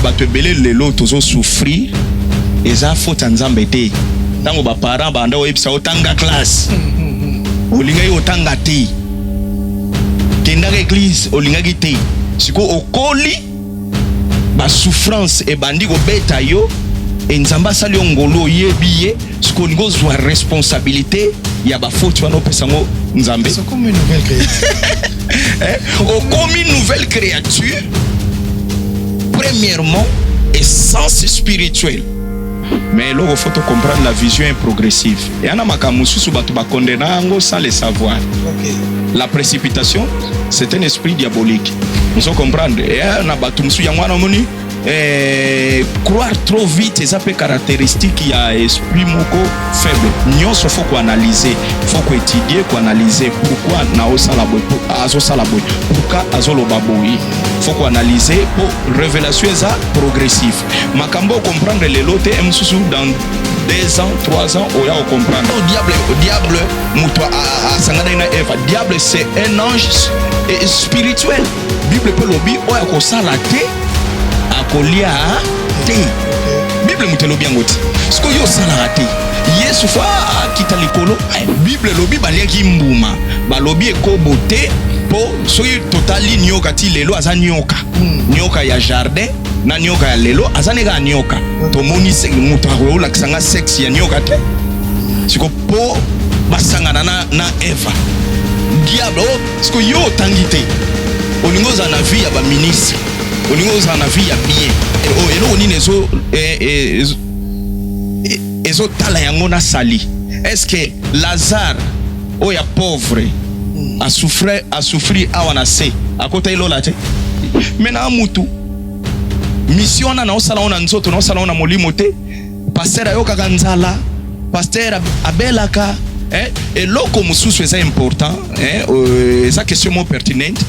bato ebele lelo tozo souffrir eza faute nzambe te. Tango ba parents banda oyebisa otanga classe. Olinga otanga te. Kenda église olinga te. Siko okoli ba souffrance e bandi ko beta yo e nzamba sali ngolo yebiye siko ngo zwa responsabilité ya ba faute wana opesango nzambe. C'est comme une nouvelle créature. Comme une nouvelle créature. Premièrement, essence spirituelle. Mais là, il faut comprendre la vision est progressive. Et on a makamusu batu ba kondenango sans le savoir. Okay. La précipitation, c'est un esprit diabolique. Nous faut comprendre. Et on a batu musu yangwana moni croire trop vite, ça peut caractéristique il y a esprit moko faible. Nous faut qu'on analyse, faut qu'on étudie, qu'on analyse pourquoi na osala boy, azo sala boy, pourquoi azo lo baboy. Faut qu'on analyse pour révélation ça progressif. Makambo comprendre les lots msusu dans 2 ans, 3 ans, on va comprendre. Au diable, muto a sangana na Eva. Diable c'est un ange spirituel. Bible peut lobby o ya ko sala te. Akolia te. Bible mutelobi ngoti. Siko yo sala te. Yesu fa kita likolo. Bible lobi baliaki mbuma. Balobi ekobote po soki totali nyoka ti lelo aza nyoka. Nyoka ya jardin na nyoka ya lelo azaneka nyoka. Tomoni se mutu akola kisanga sex ya nyoka te. Siko po basangana na Eva. Diable siko yo tangite. Olingoza na vie ya ba ministre. Olingoza na vie ya bien. Elo nini ezo tala yango na sali. Est-ce que Lazare oya pauvre a souffrir awana se akota ilo la te. Mena mutu mission na osala ona nzoto na osala ona molimo te. Pasteur ayoka kanzala, pasteur abelaka et loko mususu eza important eza question mo pertinente.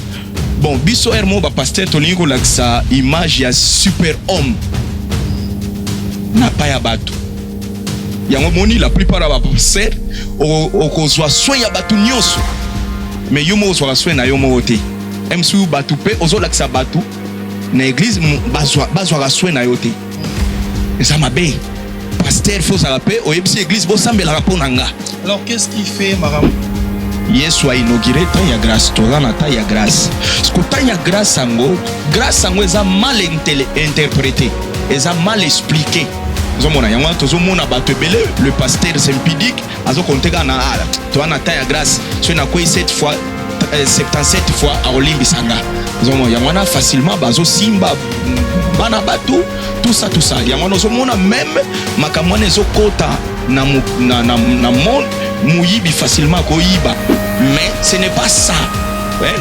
Bon, biso ermo ba pasteur tolingo laksa image ya super homme na pa ya bato. Yango moni la plupart ba pasteur o kozwa soin ya bato nyonso. Mais yo mo ozwa soin na yo mo te. MSU bato pe ozo laksa bato na église bazwa soin na yo te. Eza mabe. Pasteur faut ça rappeler o yebisi église bo sambela rapona nga. Alors qu'est-ce qui fait Maram? Yesu a inauguré tant ya grâce, toza na ta ya grâce. Ce que tant ya grâce sango eza mal interprété, eza mal expliqué. Zomona yango tozomona bato ebele le pasteur Sempidique azo konteka na toza na ta ya grâce. So na koi 7 fois 77 fois a olimbi sanga. Zomona yango na facilement bazo simba bana bato tout ça. Yango zomona même makamwana ezo kota na monde mouyibi facilement koyiba. Mais ce n'est pas ça.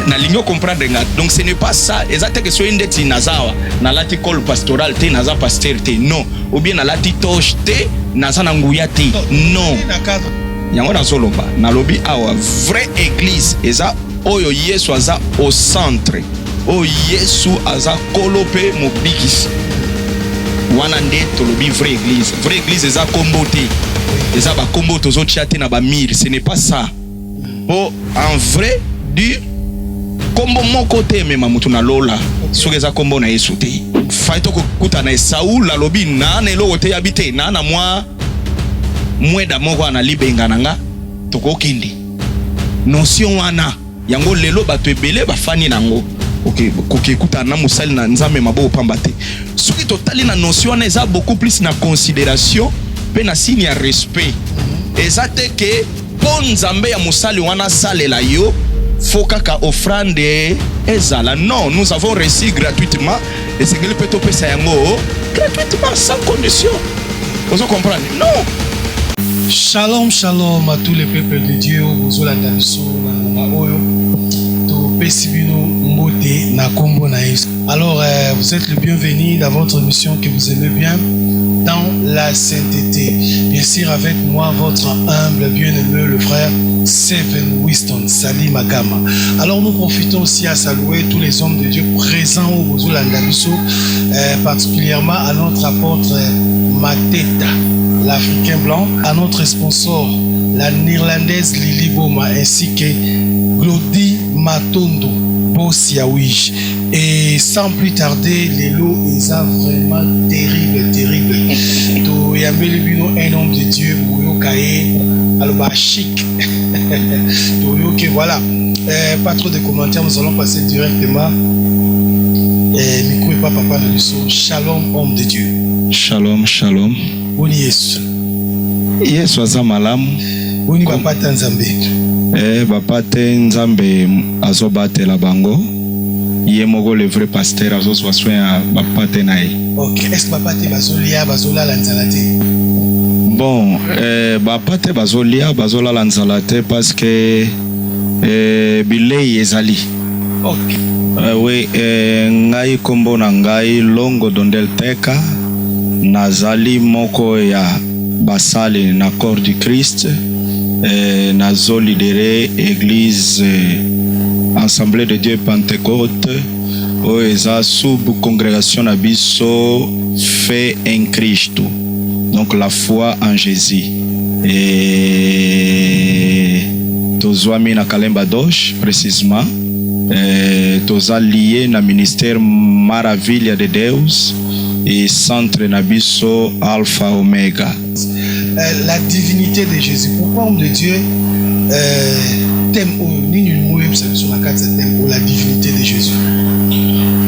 Na lingo comprendre nga. Donc ce n'est pas ça. Exactement que so indeti nazawa na lati col pastoral te naza pasteur te. Non. Ou bien na lati toche te naza na nguya te. Non. Yango na zoloba na lobi awa vraie église eza oyo Yesu aza au centre. O Yesu aza kolope mobikisi. Wana nde tolobi vraie église. Vraie église eza kombo te. Eza ba kombo tozo tiate na ba mire. Ce n'est pas ça. Oh, en vrai du kombo moko te mema mutu na lola. Soki eza kombo na Yesu te. Faito kukuta na Saul la lobi na eloko te habite na mwa mweda moko na libenga nanga tokokindi. Notion wana yango lelo bato ebele bafani nango. OK, kokekuta na musali na nzambe mabo pamba te. Soki totali na notion wana eza beaucoup plus na considération pe na signe ya respect. Ezate ke bon nzambe ya musali wana salela yo fokaka offrande ezala. Non, nous avons reçu gratuitement et c'est que le peut pesa yango gratuitement sans condition. Vous comprenez? Non. Shalom, shalom à tous les peuples de Dieu. Vous la alors, vous êtes le bienvenu dans votre mission que vous aimez bien dans la sainteté. Bien sûr, avec moi, votre humble bien-aimé, le frère Seven Winston, Sali Magama. Alors, nous profitons aussi à saluer tous les hommes de Dieu présents au Bozolandabiso, particulièrement à notre apôtre Mateta, l'Africain blanc, à notre sponsor, la Néerlandaise Lili Boma, ainsi que Glody Matondo, Boss Yawish. Et sans plus tarder, les lots, ils sont vraiment terrible. Donc, il y a un homme de Dieu, alors chic. Donc, ok, voilà. Pas trop de commentaires, nous allons passer directement. Micro et pas papa de l'usson. Shalom, homme de Dieu. Shalom. Boni Yesu. Yesu aza malamu. Boni papa Tanzambe. Papa Tanzambe azobatela bango. Ye moko le vrai pasteur azozwa soin ya papa tenaye. Ok, est-ce que papa te bazolia la nzala te? Bon, papa te bazolia la nzala te parce que bilei ezali. Ok. Oui, ngai kombo na ngai Longo Dondel Teka nazali moko ya basali na corps du Christ, nazo lidéré église Assemblée de Dieu Pentecôte oeza sub congrégation na biso fait en Christ, donc la foi en Jésus. Et tozwami na Kalemba Dosh précisément. Toza lié na ministère Maravilha de Deus et centre Nabiso Alpha Omega. La divinité de Jésus. Pourquoi homme de Dieu thème la divinité de Jésus?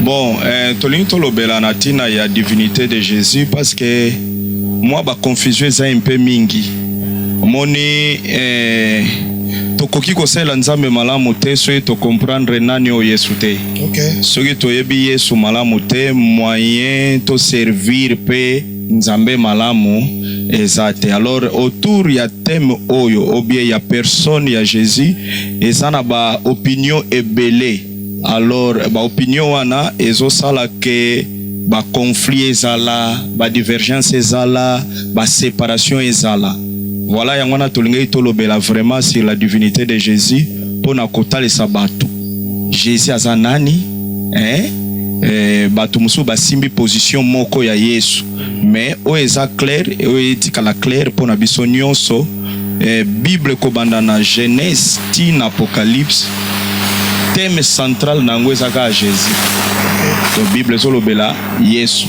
Bon, tolingi tolobela na tina ya divinité de Jésus parce que moi ba confusion eza un peu mingi. Moni tokoki kosala nzambe malamu te soki to comprendre nani o Yesu te. Okay. Soki toyebi Yesu malamu te, moyen to servir pe nzambe malamu ezate. Alors autour ya thème oyo ou bien ya personne ya Jésus ezana ba opinion ebele. Alors ba opinion wana ezosala ke ba conflit ezala, ba divergence ezala, ba séparation ezala. Voilà, yangwana tolingai tolobela vraiment sur la divinité de Jésus pour na kotale sabatu. Jésus aza nani? Batu musu basimbi position moko ya Yesu. Mais o eza clair et o etikala clair pour na biso nyonso. Bible kobanda na Genèse ti na Apocalypse. Thème central nango ezaka Jésus. Donc Bible zolobela Yesu.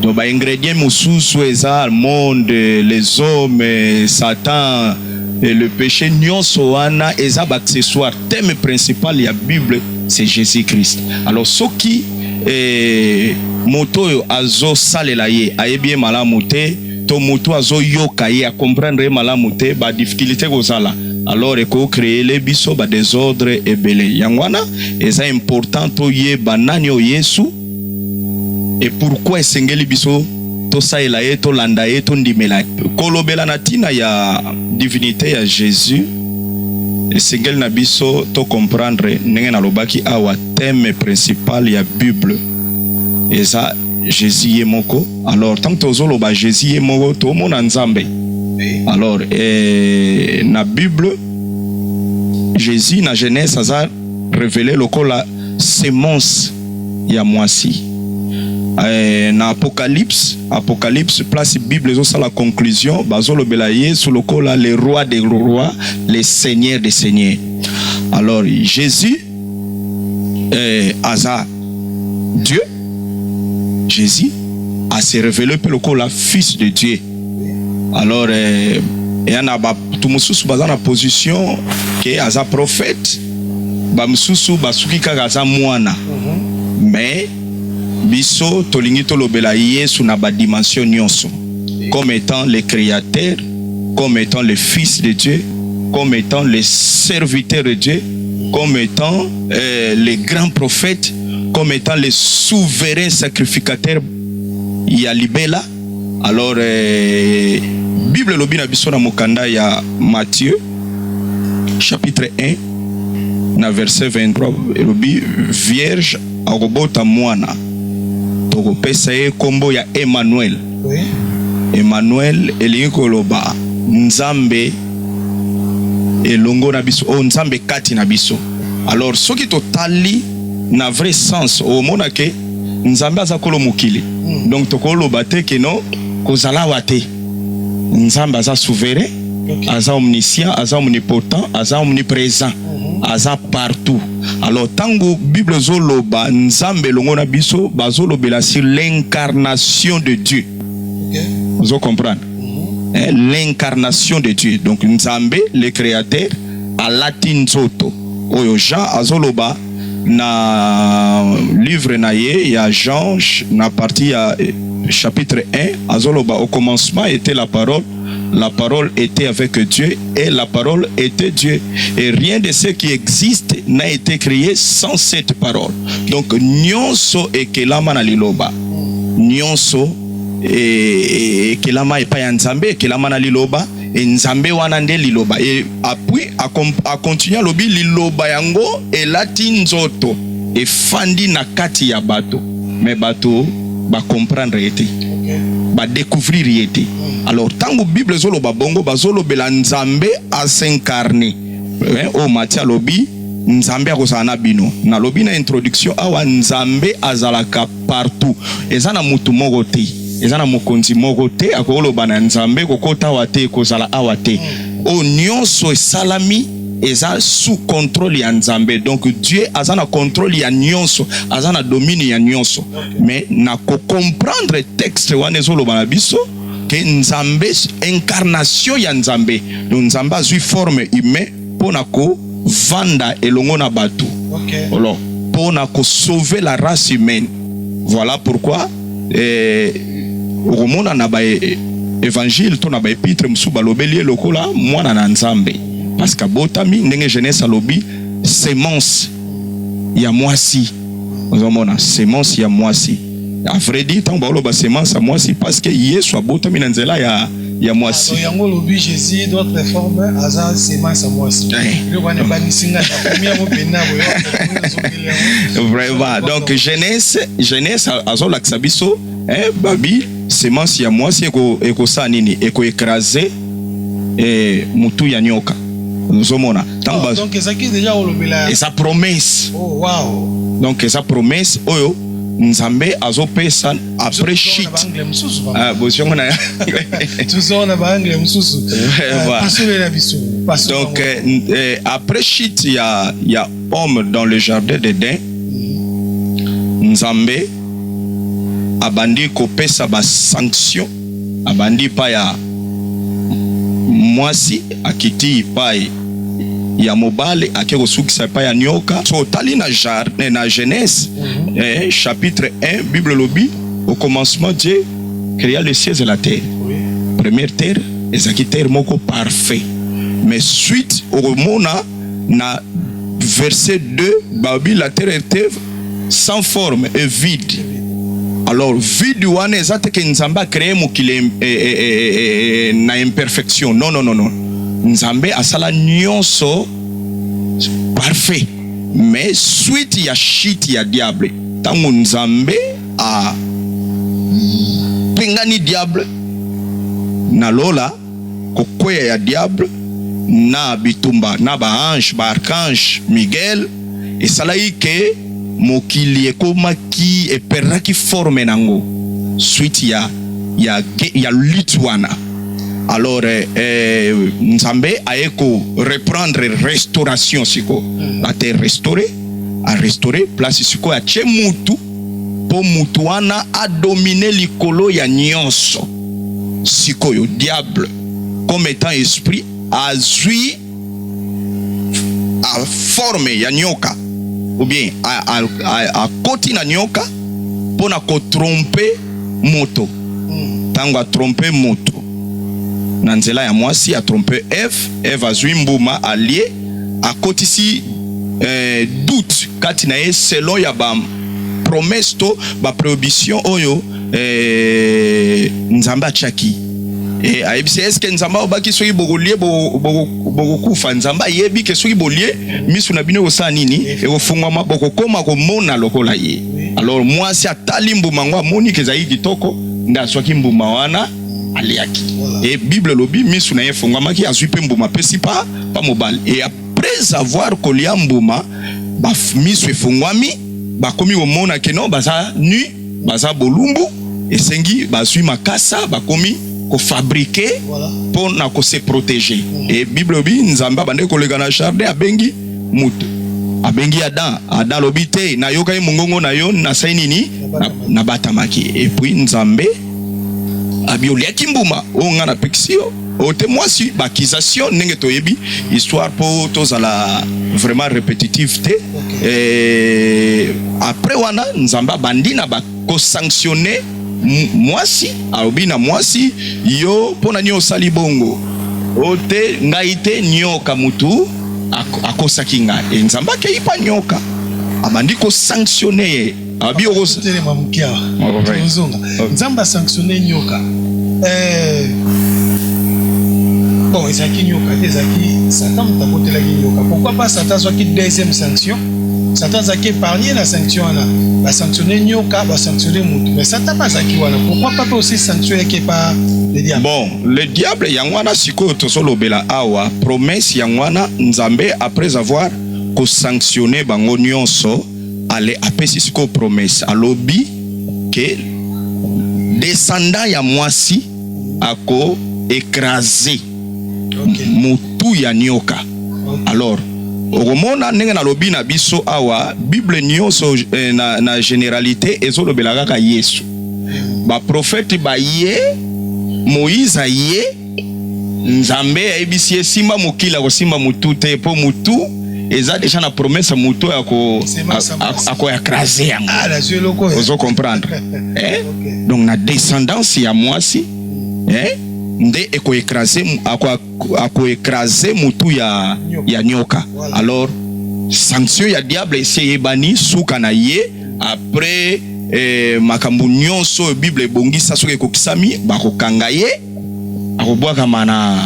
Donc ba ingrédients mususu eza le monde, les hommes, Satan et le péché nyonso wana eza ba accessoire. Thème principal ya Bible c'est Jésus-Christ. Alors soki moto azo salela ye ayebi malamu te, to moto azo yoka ye a comprendre malamu te, ba difficulté kozala. Alors eko créer les biso ba désordre ebele. Yangwana eza important to ye banani o Yesu. Et pourquoi esengeli biso to saela ye to landa ye to ndimela kolobela na tina ya divinité ya Jésus esengeli na biso to comprendre ndenge na lobaki awa thème principal ya Bible eza Jésus ye moko. Alors tant que tozoloba Jésus ye moko to mona nzambe. Alors na Bible Jésus na Genèse aza révélé lokola semence ya mwasi. Na Apocalypse place Bible ça la conclusion bazolo belaye sous le col le roi des rois, le seigneur des seigneurs. Alors Jésus aza Dieu. Jésus a se révélé pour le col fils de Dieu. Alors et en a tout mususu bazana position que aza prophète ba mususu basuki kaka aza mwana. Mais biso tolingi tolobela Yesu na ba dimension nyonso comme étant le créateur, comme étant le fils de Dieu, comme étant le serviteur de Dieu, comme étant le grand prophète, comme étant le souverain sacrificateur ya libela. Alors Bible lobi na biso na mokanda ya Matthieu chapitre 1 na verset 23 lobi vierge akobota mwana toko pesa ye kombo ya Emmanuel. Oui. Emmanuel elingi koloba nzambe elongo na biso o nzambe kati na biso. Alors soki totali na vrai sens o mona ke nzambe aza kolo mokili. Donc tokoloba te ke no kozala wate. Nzambe aza souverain, aza omniscient, aza omnipotent, aza omniprésent. aza partout. Alors tango Bible zoloba nzambe longona biso bazolobela sur l'incarnation de Dieu. Vous comprenez? L'incarnation de Dieu. Donc nzambe le créateur a latin zoto. Oyo Jean azoloba na livre na ye ya Jean na partie ya chapitre 1 azoloba au commencement était la parole était avec Dieu et la parole était Dieu et rien de ce qui existe n'a été créé sans cette parole. Donc nyonso ekelama na liloba, nyonso ekelama epa ya nzambe ekelama na liloba et nzambe wana nde liloba et puis a continuer lobi liloba yango elati nzoto et fandi na kati ya bato mais bato ba comprendre ete ba découvrir ete. Alors tango Bible zoloba bongo bazolobela nzambe a s'incarner o Matthieu lobi nzambe akozana bino na lobi na introduction awa nzambe azalaka partout ezana mutu moko te ezana mokonzi moko te akoloba na nzambe kokota wate kozala awate o nyonso salami eza sous contrôle ya nzambe. Donc Dieu azana contrôle ya nyonso azana domine ya nyonso mais na ko comprendre texte wana ezoloba na biso que nzambe incarnation ya nzambe donc nzambe azui forme humain pona ko vanda elongo na bato alors pona ko sauver la race humaine. Voilà pourquoi romona na ba évangile to na ba épître musuba lobeli lokola mwana na nzambe parce que botami ndenge Genèse alobi sémence ya mwasi ozomona sémence ya mwasi a vrai dit tant ba loba sémence ya mwasi parce que Yesu abotami na nzela ya mwasi yango lobi Jésus d'autres formes aza sémence ya mwasi le wana banisinga na première mopena boyo vraiment. Donc Genèse azolakisa biso babi sémence ya mwasi eko sa nini eko écraser mutu ya nyoka nzomona tamba donc ezaki déjà olobela et sa promesse. Oh wow. Donc sa promesse oyo nzambe azopesa après shit bozongona tuzona ba angle mususu pasolela biso. Donc après shit ya homme dans le jardin d'Éden nzambe abandi kopesa ba sanction abandi pa ya mwasi akiti pa ya mobale akeko sukisa pa ya nyoka. So tali na jardin na Genèse chapitre 1 Bible lobi au commencement Dieu créa les cieux et la terre. Première terre ezaki terre moko parfait mais suite au mona na verset 2 babi la terre était sans forme et vide. Alors vide wana ezate ke nzambe créé mokili na imperfection. Non nzambe asala nyonso parfait mais suite ya shit ya diable tango nzambe a pengani diable na lola kokwea ya diable na bitumba na ba ange ba archange Miguel esala ike mokili ekomaki eperaki forme nango suite ya litwana. Alors nzambe aeko reprendre restauration siko la terre restaurée a restaurer place siko ya che mutu po mutu wana a dominer likolo ya nyonso siko yo diable comme étant esprit azui a forme ya nyoka ou bien a koti na nyoka pona ko tromper moto tango a tromper moto na nzela ya mwasi a tromper Eve azui mbuma allié a kotisi doute kati na ye selon ya ba promesse to ba prohibition oyo nzambe achaki et aibisi est-ce que nzambe obaki soki bokolie bokokufa nzambe yebi ke soki bolie misu na bino osa nini ekofungwama bokokoma komona lokola ye. Alors mwasi atali mbuma ngo amoni ke zayi kitoko nda soki mbuma wana aliaki et Bible lobi misu na ye fungwamaki azui pe mbuma pesi pa mobile et après avoir kolia mbuma ba misu efungwami bakomi komona ke non baza nu baza bolumbu esengi bazui makasa bakomi ko fabriquer pour na ko se protéger et Bible bi nzamba bande ko lega na jardin abengi mutu abengi Adam lobite na yoka mungongo na yo na saini ni na batamaki et puis Nzambe abioli kimbuma onga na pexio ote mwasi bakisation nenge toyebi histoire pour tozala vraiment répétitivité et après wana Nzamba bandina ba ko sanctionner mwasi alobina mwasi yo pona nyo sali bongo ote ngaite nyoka mutu akosaki nga Nzamba ke ipa nyoka abandi ko sanctionner abi okosa tele mamukia tozonga Nzamba sanctionner nyoka bon ezaki nyoka ezaki Satan mutapotela nyoka pourquoi pas Satan soit qui deuxième sanction Satan zaki épargné la sanction là va sanctionner nyoka va sanctionner mutu mais Satan pas zaki wana pourquoi pas aussi sanctionner qui pas le diable bon le diable yangwana siko tosolo bela awa promesse yangwana Nzambe après avoir ko sanctionner bango nyonso ale apesi siko promesse alobi que descendant ya mwasi ako écraser mutu ya nyoka alors okomona ndenge na lobi na biso awa Bible nyonso na généralité ezolobela kaka Yesu ba prophète ba ye Moïse ye Nzambe ayebisi esimba mokila kosimba mutu te po mutu eza déjà na promesse mutu ako écraser yango ozo comprendre donc na descendance ya mwasi nde eko écraser ako écraser mutu ya nyoka voilà. Alors sanction ya diable c'est yebani suka na ye après makambu nyonso Bible ebongisa soki ekokisami bakokanga ye akobwaka mana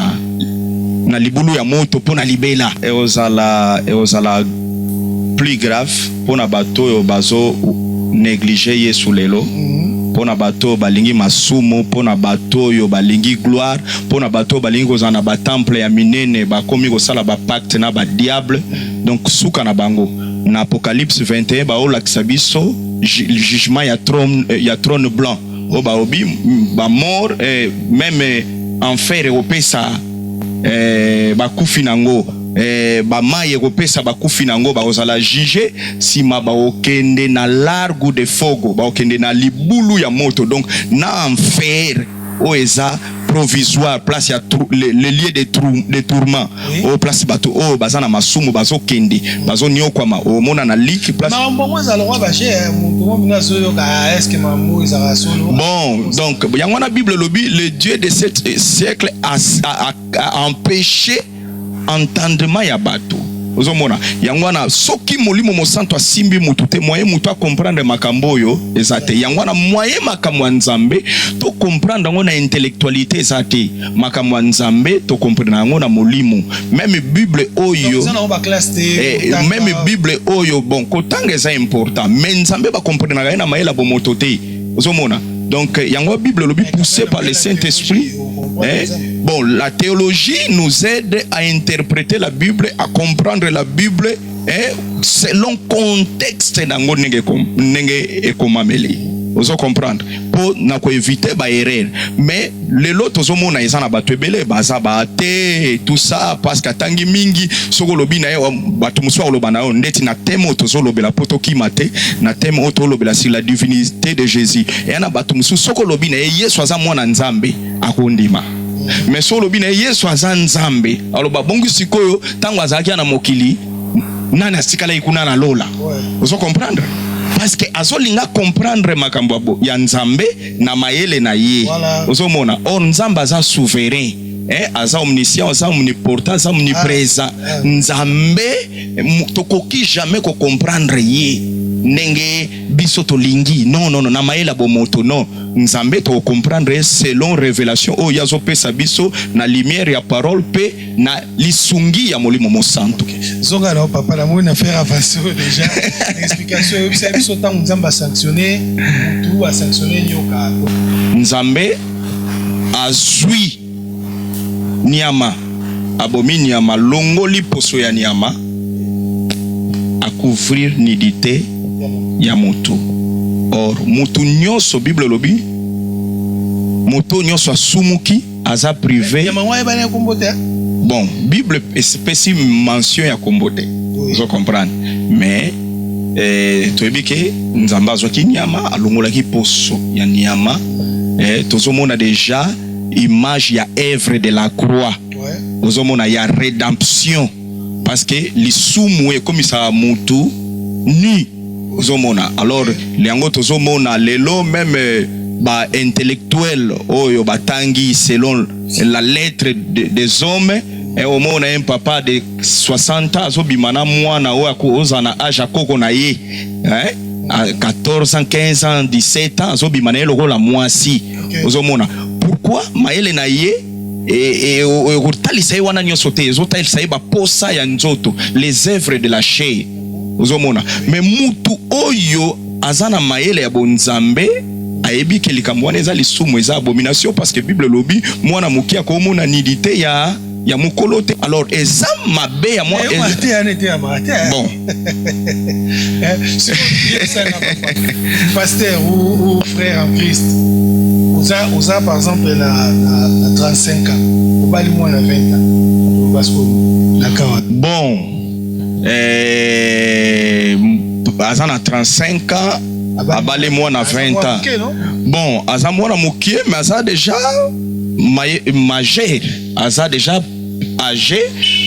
na libulu ya moto pona libela eozala plus grave pona bato yo bazo négliger Yesu lelo pona bato balingi masumo pona bato yo balingi gloire pona bato balingi kozana ba temple ya minene bakomi kosala ba pacte na ba diable donc suka na bango na Apocalypse 21 ba olakisa biso jugement ya trône blanc o ba obi ba mort même enfer opesa bakufi nango ba maye kopesa bakufi nango bakozala juger sima baokende na largo de fogo baokende na libulu ya moto donc na enfer oeza provisoire place ya le lieu de tourment o place bato o bazana masumu bazokende bazonyokwama o mona na liki place bon donc yangwana Bible lobi le Dieu de ce siècle a empêché entendement ya bato ozomona yangwana soki molimo mosanto asimbi mutu te moyen mutu a comprendre makambo yo ezate yangwana moyen makambo Nzambe to comprendre ngo na intellectualité ezate makambo Nzambe to comprendre ngo na molimo même Bible oyo même Bible oyo bon kotanga eza important mais Nzambe ba comprendre na mayela bo moto te ozomona donc yango Bible lobi poussé par le Saint-Esprit bon, la théologie nous aide à interpréter la Bible, à comprendre la Bible selon contexte nango nenge ekomameli. Vous comprendre pour na ko éviter ba erreur. Mais le lot ozomona eza na bato ebele baza bate tout ça parce que tangi mingi soko lobi na yo bato muswa loba na ndeti na thème tozolobela poto kimate na thème otolobela sur la divinité de Jésus. Et na bato musu soko lobi na Yesu aza mwana Nzambe akondima. Mais soko lobi na Yesu aza Nzambe aloba bongi sikoyo tango azaki na mokili nana sikala ikuna na lola. Vous comprendre? Parce que azolinga comprendre makambo ya Nzambe na mayele na ye. Ozomona or Nzambe aza souverain, aza omniscient, aza omnipotent, aza omniprésent. Nzambe tokoki jamais ko comprendre ye ndenge biso tolingi non na mayele bomoto non Nzambe to comprendre selon révélation o yazo pesa biso na lumière ya parole pe na lisungi ya molimo mosanto. Zonga na papa la mona faire avancer déjà explication yo bisa biso tant Nzambe a sanctionné tout a sanctionné nyoka. Nzambe azui nyama abomi nyama longoli poso ya nyama a couvrir nidité ya moto. Or moto nyonso Bible lobi moto nyonso asumuki aza privé Bon, Bible spécifie mention ya kombote. Vous comprenez? Mais tu dis que nzamba azwaki nyama alongolaki poso ya nyama. Tozomona déjà image ya œuvre de la croix. Tozomona ya rédemption parce que lisumu e comme ça mutu ni tozomona. Alors liango tozomona lelo même ba intellectuel oyo batangi selon la lettre des hommes. Et au moins on a un papa de 60 ans, bimana mwana oza na âge akoko na ye, à 14 ans, 15 ans, 17 ans, bimana eloko la mwasi. Ozomona. Pourquoi maele na ye et talisa wana nyoso te, ezota il saiba posa ya nzoto, les œuvres de la chair. Ozomona. Mais mutu oyo azana maele ya bonzambe ayebi ke likambo wana eza lisumu eza abomination parce que Bible lobi mwana mukia ko mona nidité ya mukolote. Alors eza mabe ya moi bon pasteur ou frère en Christ oza par exemple na 35 ans ou bali moi na 20 ans parce que d'accord bon aza na 35 ans abale moi na 20 ans bon aza moi na mukie mais aza déjà majeur aza déjà âgé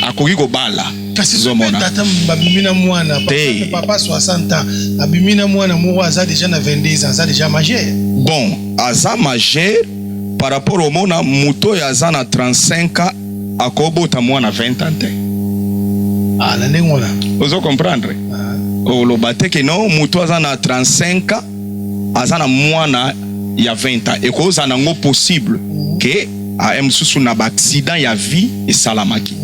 akoki kobala tata babimina mwana papa 60 ans abimina mwana moko aza déjà na 22 ans aza déjà majeur bon aza majeur par rapport au mona muto ya aza na 35 ans akobota mwana 20 ans te la ndenge wana ozo comprendre oloba te ke non muto aza na 35 ans aza na mwana ya 20 ans ekoza nango possible ke a msusu na accident ya vie et salamaki.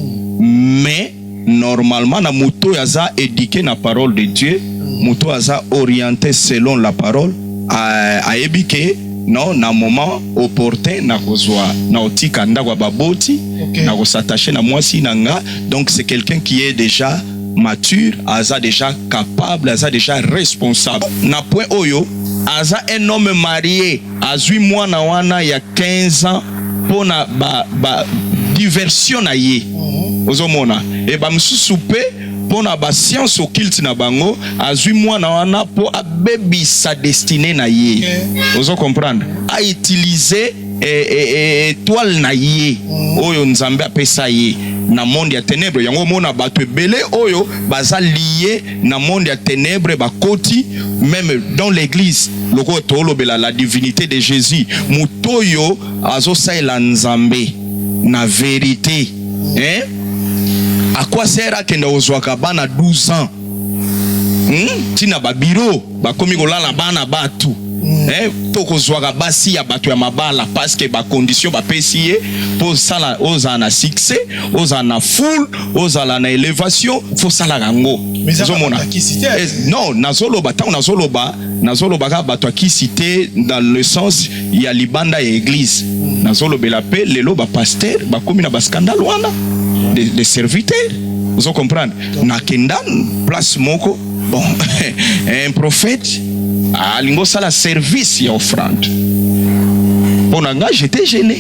Mais normalement na muto yaza éduqué na parole de Dieu, muto yaza orienté selon la parole, a ebike non na moment opportun na kozwa na otika ndakwa baboti na kosattacher na mwasi nanga. Donc c'est quelqu'un qui est déjà mature, aza déjà capable, aza déjà responsable. Na point oyo aza un homme marié, azui mwana wana ya 15 ans pona ba diversion na ye. Ozomona e ba msusu pe pona ba science occulte na bango azui mwana wana po abebi sa destinée na ye. Ozo comprendre a utiliser étoile na ye oyo nzambe apesa ye na monde ya ténèbres. Yango mona bato ebele oyo baza lié na monde ya ténèbres bakoti même dans l'église loko tolobela la divinité de Jésus mutoyo azosaela nzambe na vérité à quoi sert à kenda ozwaka bana 12 ans tina babiro bakomi kolala bana batu toko zwaka basi ya bato ya mabala parce que ba condition ba pesiye pour sala oza na succès oza na foule oza na élévation faut sala rango non nazoloba tango nazoloba ka bato ki cité dans le sens ya libanda ya église nazoloba la paix lelo ba pasteur ba komi na ba scandale wana de serviteurs vous comprendre na kenda place moko bon un prophète alingo sala service ya offrande bon nga j'étais gêné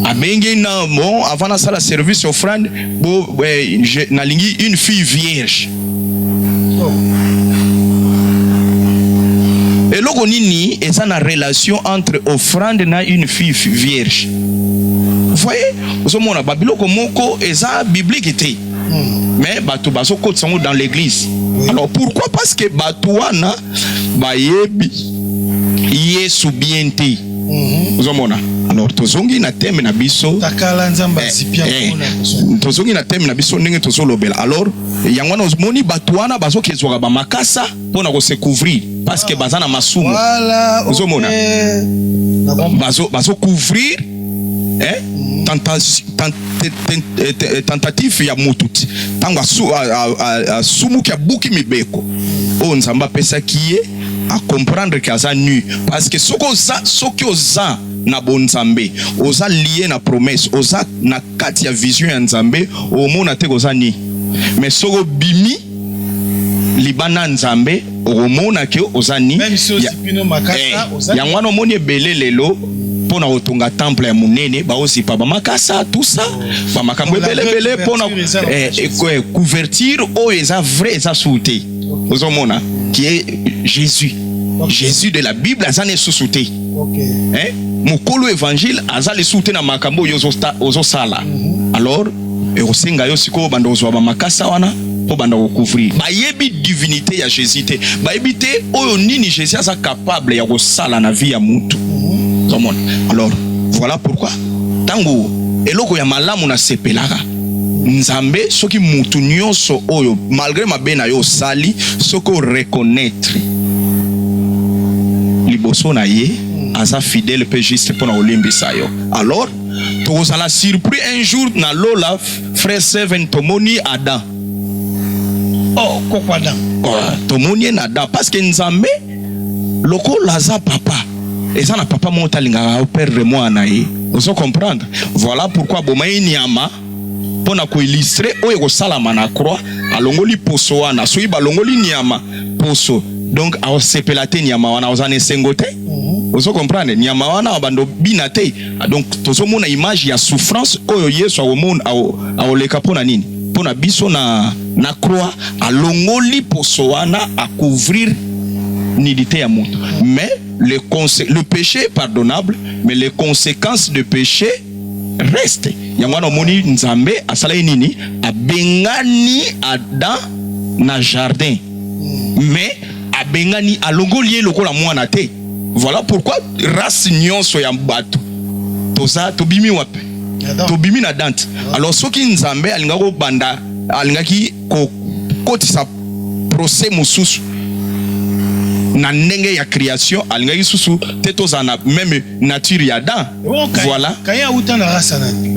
abengi na bon avant na sala service offrande bo na lingi une fille vierge et loko nini eza na relation entre offrande na une fille vierge. Vous voyez ozomona babiloko moko eza biblique te mais bato baso kotsango dans l'église. Alors pourquoi? Parce que bato wana bayebi yesu bien te. Ozomona alors tozongi na thème na biso takala nzamba zipia tozongi na thème na biso ndenge tozolobela. Alors yango wana ozomoni bato wana bazo kezwaka ba makasa pona ko se couvrir parce que bazana masumu. Ozomona bazo couvrir tentative ya mututi tango sumu kia buki mibeko o nzamba pesa kiye a comprendre que aza nu parce que soki oza na bonzambe oza lié na promesse oza na kati ya vision ya nzambe omona te oza ni mais soko bimi libana nzambe omona ke oza ni même si osipino makasa oza ya ngwana omoni ebele lelo pona otonga temple ya munene ba osipa ba makasa tout ça ba makambo belebele pona couverture o eza vrai eza souté ozomona qui est Jésus. Jésus de la Bible azane souté. Hein? Mokolo évangile azale souté na makambo yozo sala. Alors et osenga yo siko bando ozwa ba makasa wana po banda ko couvrir. Ba yebi divinité ya Jésus te. Ba yebi te oyo nini Jésus asa capable ya ko sala na vie ya mutu. Alors voilà pourquoi tango eloko ya malamu na sepelaka nzambe soki mutu nyonso oyo malgré mabe na yo sali soko reconnaître liboso na ye aza fidèle pe juste pour na olimbisa yo. Alors tozala surpris un jour na lola frère Seven tomoni Adam. Oh kokwa Adam. Tomoni Adam parce que nzambe loko laza papa eza na papa mota linga perdre moi na ye. Vous comprendre? Voilà pourquoi bomayi nyama pona ko illustrer oyo ko salama na croix alongoli poso wana soyi balongoli nyama poso donc a sepelate nyama wana ozane sengote. Vous comprendre? Nyama wana bando binate donc tozomona image ya souffrance oyo Yesu awomona aoleka pona nini pona biso na croix alongoli poso wana a couvrir nidité ya mutu. Mais le péché est pardonnable, mais les conséquences de péché restent. Yangwana moni nzambe asala nini abengani Adam na jardin, mais abengani alongoli lokola mwana te. Voilà pourquoi race nyonso ya bato toza tobimi wape tobimi na dante. Alors soki nzambe alingako banda alingaki ko kotisa procès mosusu na ndenge ya création alingaki susu tetoza na même nature ya Adam. Voilà Caïn outa na race nani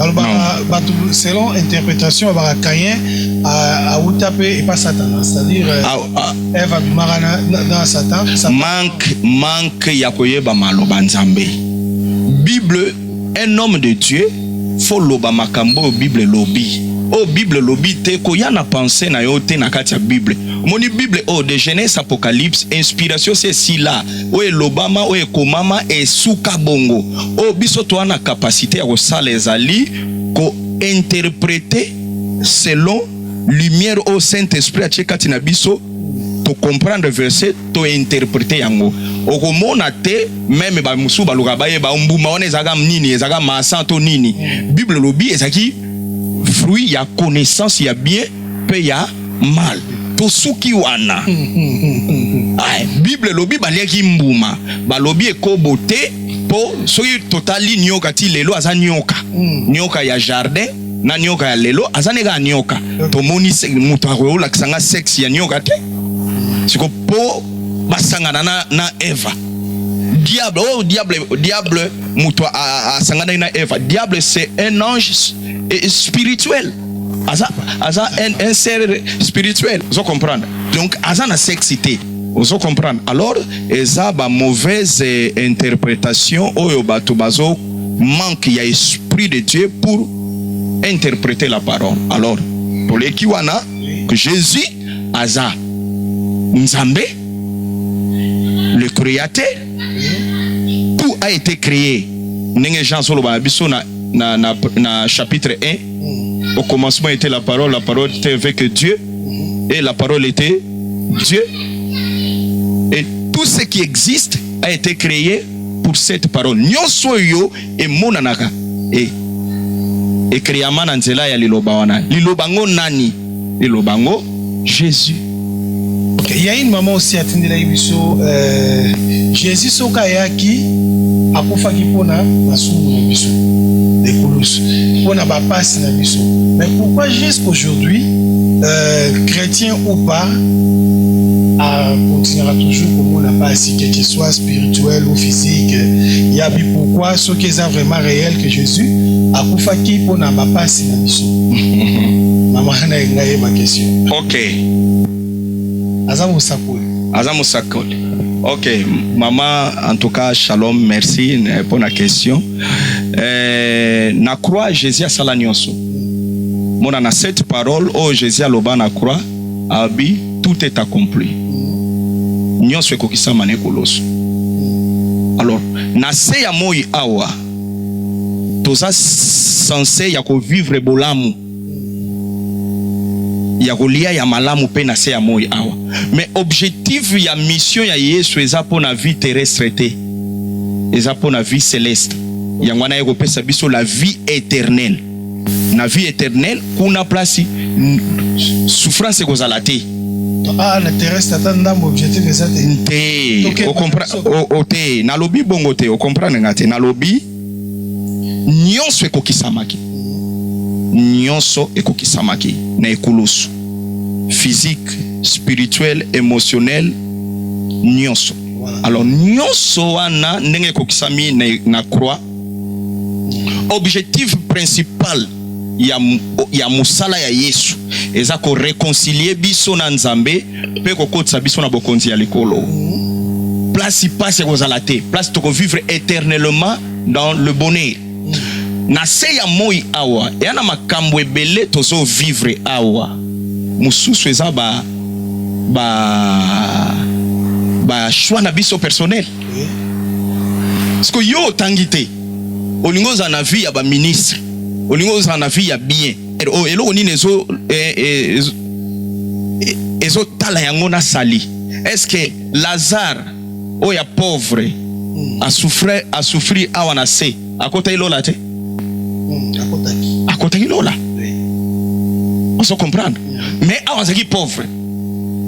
bato selon interprétation ba Caïn a outa pe et pas Satan, c'est-à-dire Eve abimara dans Satan manque ya koyeba maloba nzambe. Bible un homme de Dieu faut loba makambo Bible lobi. Oh Bible lobi te ko yana penser na yo te na kati ya Bible. Moni Bible de Genèse Apocalypse inspiration c'est si là. O lobama o komama e suka bongo. O biso to ana capacité ya ko sala ezali ko interpréter selon lumière au Saint-Esprit a kati na biso to comprendre verset to interpréter yango. O komona te même ba musu ba luka ba ye ba mbuma wana ezaka nini ezaka masanto nini. Bible lobi ezaki fruit ya connaissance ya bien pe ya mal to suki wana. Bible lobi baliaki mbuma balobi ekobote po soki totali nyoka ti lelo aza nyoka nyoka ya jardin na nyoka ya lelo aza nega nyoka tomoni mutu akolakisanga sexe ya nyoka te siko po basangana na Eva. Diable mutu asangana na Eva. Diable c'est un ange spirituel. Aza un ser spirituel. Vous comprenez? Donc aza na sexité. Vous comprenez? Alors eza ba mauvaise interprétation oyo bato bazo manque ya esprit de Dieu pour interpréter la parole. Alors pour les kiwana que Jésus aza nzambe le créateur, tout a été créé. Nenge Jean solo ba biso na chapitre 1. Au commencement était la parole était avec Dieu et la parole était Dieu. Et tout ce qui existe a été créé pour cette parole. Nyonso yo e monanaka et créama na nzela ya liloba wana. Lilobango nani? Lilobango Jésus. Il y a une maman aussi à Tindela Ibiso. Jésus soka yaki akufaki pona masumu na biso des colosses pona ba passe na biso. Mais pourquoi jusqu'aujourd'hui chrétien ou pas continuera toujours comme on n'a pas assis, quel qu'il soit spirituel ou physique. Il y a pourquoi ce qui est vraiment réel que Jésus a koufaki pour n'a pas assis na biso. Maman n'a ma question. Ok. Azamu Sakoli. Ok, maman, en tout cas, shalom, merci pour la question. Na croix, Jésus a sala nyonso. Mon na cette parole, oh Jésus a loba na croix, abi, tout est accompli. Nyonso ekokisa mane koloso. Alors, na se ya moi awa, toza censé ya ko vivre bolamu ya kolia ya malamu pe na se ya moi awa. Mais objectif ya mission ya Yesu eza po na vie terrestre te, eza po na vie céleste. Yango na yeko pesa biso la vie éternelle. Na vie éternelle kuna place souffrance kozala te. Ah, la terrestre attend objectif eza te. O comprendre o te na lobi bongo te, o comprendre ngate na lobi nyonso ekokisamaki. Nyonso ekokisamaki na ekulusu. Physique, spirituel, émotionnel, nyonso. Voilà. Alors nyonso wana ndenge ekokisami na croix. Objectif principal ya musala ya Yesu eza ko réconcilier biso na Nzambe pe ko kotsa biso na bokonzi ya likolo. Place passe kozala te, place to vivre éternellement dans le bonheur. Na se ya moi awa ya na makambo ebele tozo vivre awa mususu eza ba choix na biso personnel. Parce que yo tangite olingo za na vie ya ba ministre, olingo za na vie ya bien eloko nini ezo tala yango na sali. Est-ce que Lazare oya pauvre a souffrir awa na se akota ilola te? Akota ilola. On se comprendre. Mais awa zaki pauvre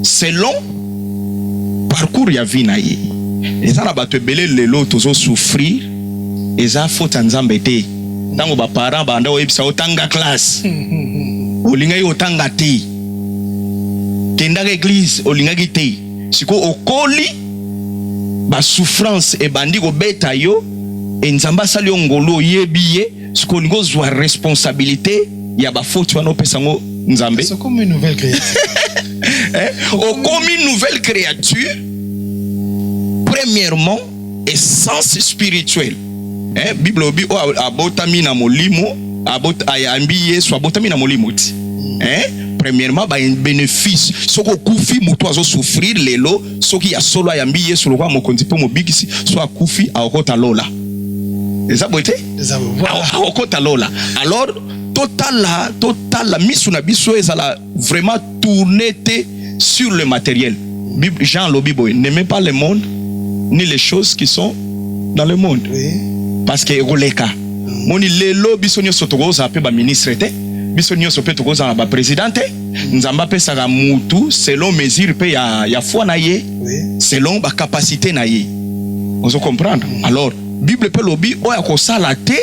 selon parcours ya vie na ye. Eza na bato ebele lelo tozo souffrir eza faute Nzambe te. Tango ba parents banda oyebisa otanga classe olinga yo otanga te, kenda église olinga ki te, siko okoli ba souffrance e bandi ko beta yo e Nzamba sali ngolo yebiye, siko olingo zwa responsabilité ya ba faute wana opesa ngo Nzambe. C'est comme une nouvelle créature. Comme une nouvelle créature. Premièrement, essence spirituelle. Bible obi o abotami na molimo, ayambi Yesu abotami na molimo ti. Premièrement, ba un bénéfice. Soko kufi mutu azo souffrir lelo, soki ya solo ayambi Yesu lokwa mokonzi pe mobikisi, so akufi akota lola. Eza boite? Eza voilà. Akota lola. Alors total la mission na biso ezala vraiment tourner sur le matériel. Jean lobi boy, n'aimez pas le monde ni les choses qui sont dans le monde. Oui. Parce que roleka moni lelo biso nyonso tokoza pe ba ministre te, biso nyonso pe tokoza na ba président te. Nzamba pesa ga mutu selon mesure pe ya foi na ye, selon ba capacité na ye. On se comprendre. Alors Bible pe lobi oya ko sala te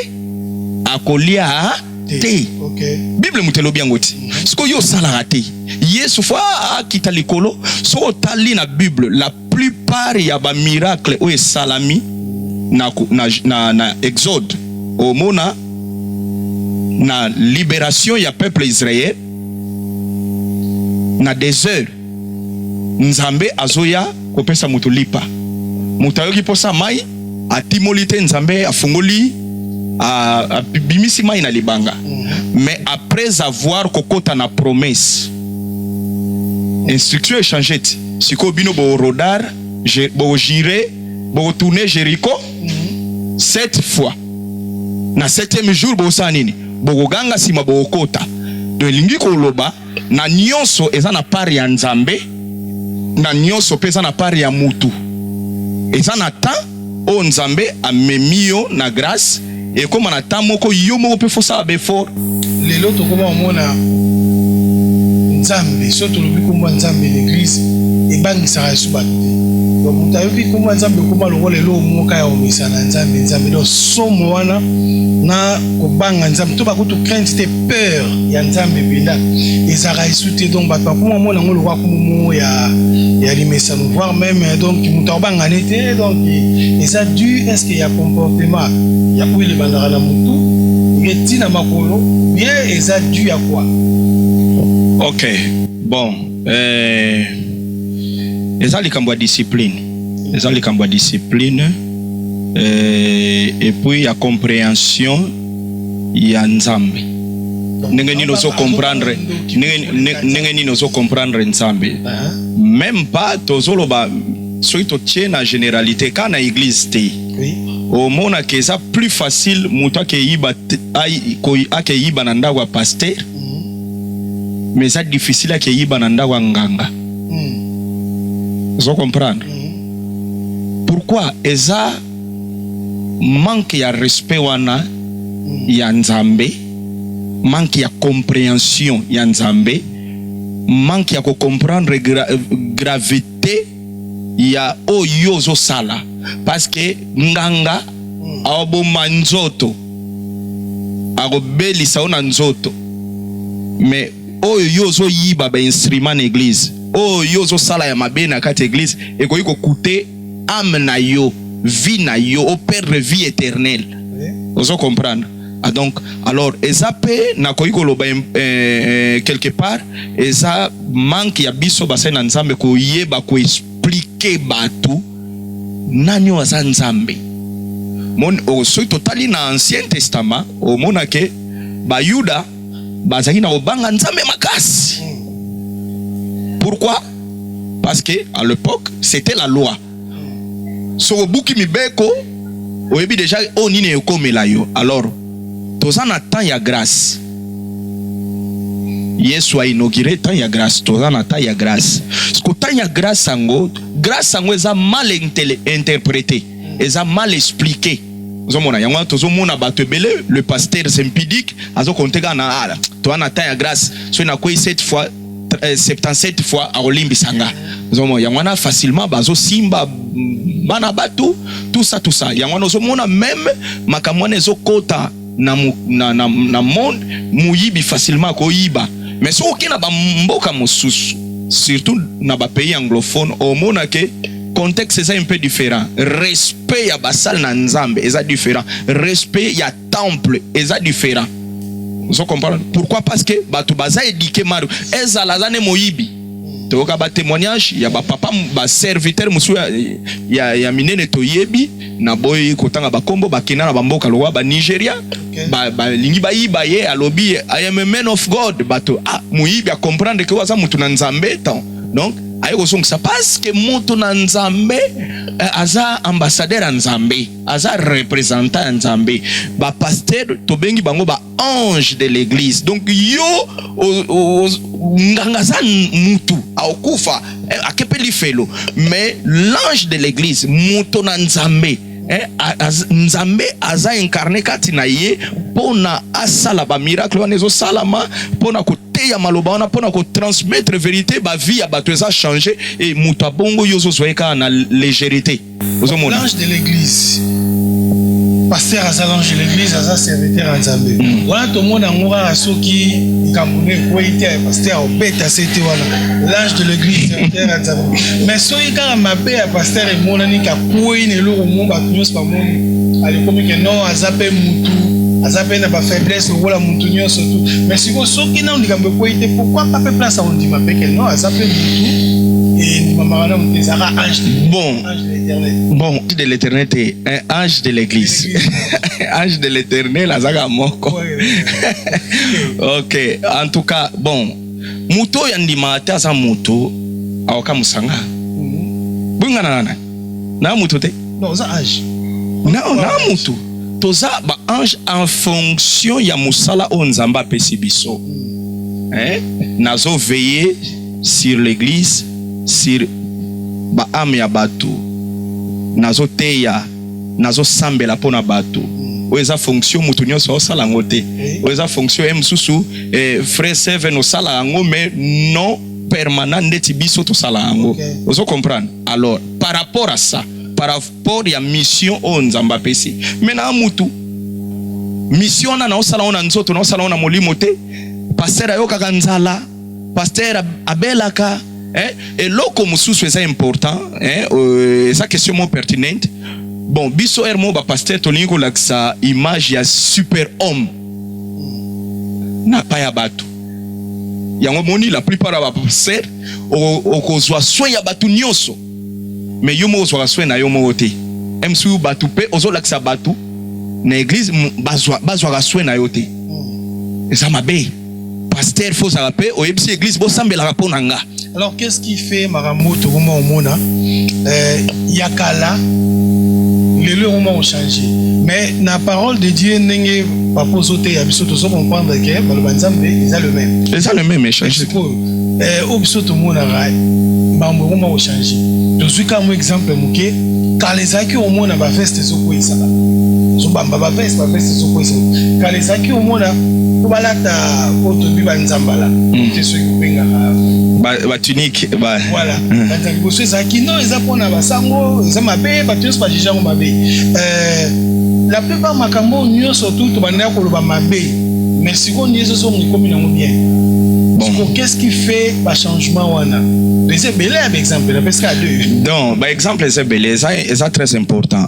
akolia te. Okay. Bible mutelobi ngoti. Siko yo sala te. Yesu fa akita likolo, so tali na Bible la plupart ya ba miracle o salami na Exode au mona na libération ya peuple Israël na désert Nzambe azoya kopesa mutu lipa mutayoki posa mai atimolite Nzambe afungoli bimisi mai na libanga. Mais après avoir kokota na promesse instruction échangée siko bino bo rodar bo jire bo tourner Jéricho 7 fois. Na 7e jour bo sanini bo ganga sima bo kota de lingi ko loba na nyonso eza na part ya Nzambe, na nyonso pesa na part ya mutu eza na temps o Nzambe amemio na grâce et comme na temps moko yo moko pe fosa be fort lelo to koma omona Nzambe soto lobi komba Nzambe l'église e bangisaka suba. Donc mutayoki komba Nzambe komba longo lelo moka ya omisa na Nzambe donc somo wana na kobanga Nzambe to bakutu crainte te peur ya Nzambe benda ezaka isute. Donc bato bakoma mona ngolo kwa kumu ya limesa nous voir même donc mutabanga nete donc eza dû est-ce qu'il y a comportement ya ko ile bandara na mutu ngetina makolo bien eza dû à quoi? Ok, bon, eza likambo discipline, eza likambo discipline, et puis ya compréhension ya Nzambe. Ndenge nini ozo comprendre, ndenge nini ozo comprendre Nzambe. Même pas tozoloba soki totie na généralité ka na église te. au mona que ça plus facile muta ke yiba ake yiba na ndako ya pasteur mais ça difficile ake yiba na ndako ya nganga. Vous comprenez? Pourquoi eza manque ya respect wana ya Nzambe, manque ya compréhension ya Nzambe, manque ya comprendre gravité ya oyo zo sala, parce que nganga abo manzoto agobelisa ona nzoto, mais oyo zo yiba ba instrument na église, oyo zo sala ya mabe na kati église ekoki ko coûter âme na yo, vie na yo, au perdre vie éternelle. Vous comprenez? Ah donc, alors, ezapé na koiko loba quelque part, eza manque ya biso basai na Nzambe ko yeba ko expliquer batu nani waza Nzambe. Mon so totali na Ancien Testament, o mona ke ba Yuda bazaki na obanga Nzambe makasi. Pourquoi? Parce que à l'époque, c'était la loi. So buki mibeko oyebi déjà oni ne komela yo. Alors toza na temps ya grâce. Yesu a inauguré temps ya grâce. Toza na temps ya grâce. Sko temps ya grâce sango eza mal interprété, eza mal expliqué. Zomona yango tozo mona bato ebele, le pasteur Zempidik azo konteka na ala. Toza na temps ya grâce. So na koi 77 fois a olimbi sanga. Zomo yangwana facilement bazo simba bana batu tout ça yangwana zomona même makamwana zo kota na monde muyibi facilement ko yiba, mais so okena ba mboka mosusu surtout na ba pays anglophone au mona que contexte est un peu différent, respect ya basal na Nzambe est différent, respect ya temple est différent. Vous comprenez? Pourquoi? Parce que batu baza éduqué maru ezalazane moyibi. Toka ba témoignage ya ba papa ba serviteur musu ya minene toyebi na boy kotanga ba kombo ba kina na ba mboka lowa ba Nigeria ba lingi ba yiba ye alobi I am a man of God, bato moyibi a comprendre que waza mutu na Nzambe tant. Donc ayeko songisa parce que mutu na Nzambe aza ambassadeur à Nzambe, aza représentant à Nzambe, ba pasteur tobengi bango ba ange de l'église. Donc yo nganga mutu akufa akepeli felo, mais l'ange de l'église mutu na Nzambe Nzambe aza incarné kati na ye pona asala ba miracle wana ezo salama pona koteya maloba wana pona ko transmettre vérité ba vie ya bato eza changer et mutu abongo yozo zoeka na légèreté. L'ange de l'église, pasteur aza l'ange de l'église aza serviteur à Nzambe. Wana to mona ngora soki kamune ko ite pasteur obeta sete wana l'ange de l'église serviteur à Nzambe. Mais soki kala mabe ya pasteur e mona ni ka ko ine lo mo ba nyos pa moni ali komi ke non azape mutu azape na ba faiblesse wala mutu nyos tout. Mais soki na ndika ko ite pourquoi pas faire place à on dit mabe ke non azape mutu. Bon, de l'éternité, un ange de l'église. Ange de l'éternel, Azaga Moko. Ok, en tout cas, bon, Muto yandima ata muto, aoka musanga. Bunga na muto te? Non, ça ange. Non, na muto. Toza ba ange en fonction ya musala o Nzamba pesi biso. Nazo veiller sur l'église, sur ba ame ya batu, nazo teya, nazo sambela pona batu. Oeza fonction mutu nyonso osala ngo te. Oeza fonction emsusu frère seve no sala ngo mais non permanent ndeti biso to sala ngo. Ozo comprendre? Alors par rapport à ça, par rapport à mission o Nzamba pesi. Mena mutu mission na osala ona nzoto na osala ona molimo te. Pasteur ayoka kanzala, pasteur abelaka. Et loko mususu est important, sa question mo pertinente. Bon, biso ermo ba pasteur tolingo laksa image ya super homme. Na pa ya batu. Yango moni la plupart ba pasteur okozwa soin ya batu nyonso. Mais yo mo ozwa soin na yo mo te. Emsu batu pe ozo laksa batu na église bazwa soin na yo te. Eza mabe. Pasteur faut ça rappeler au ebisi église bo sambela raponanga. Alors qu'est-ce qui fait Maramoto Mona Yakala Les lois ont changé. Mais la parole de Dieu n'est pas posée à Bissot, on comprendre que le Banzambe ils ont le même. Ils ont le même échange. Au Bissot, tout le monde a changé. Je suis comme un exemple, quand les acquis au monde a fait ce qu'on ça. Je veste ce qu'on ça. Quand les acquis au monde a balata autobi Banzambala. C'est ce qui benga. Ba tunique, ba. Voilà. Parce que ça qui non, ils apprennent à basango, ils aiment bien, parce que pas déjà on m'appelle. La plupart makambo nous surtout tu vas n'aller pour le mabé. Mais si on y est, ce sont comme ils ont bien. Bon. Qu'est-ce qui fait le changement wana? C'est belé par exemple, parce qu'il y a deux. Donc, par exemple, c'est belé, c'est très important.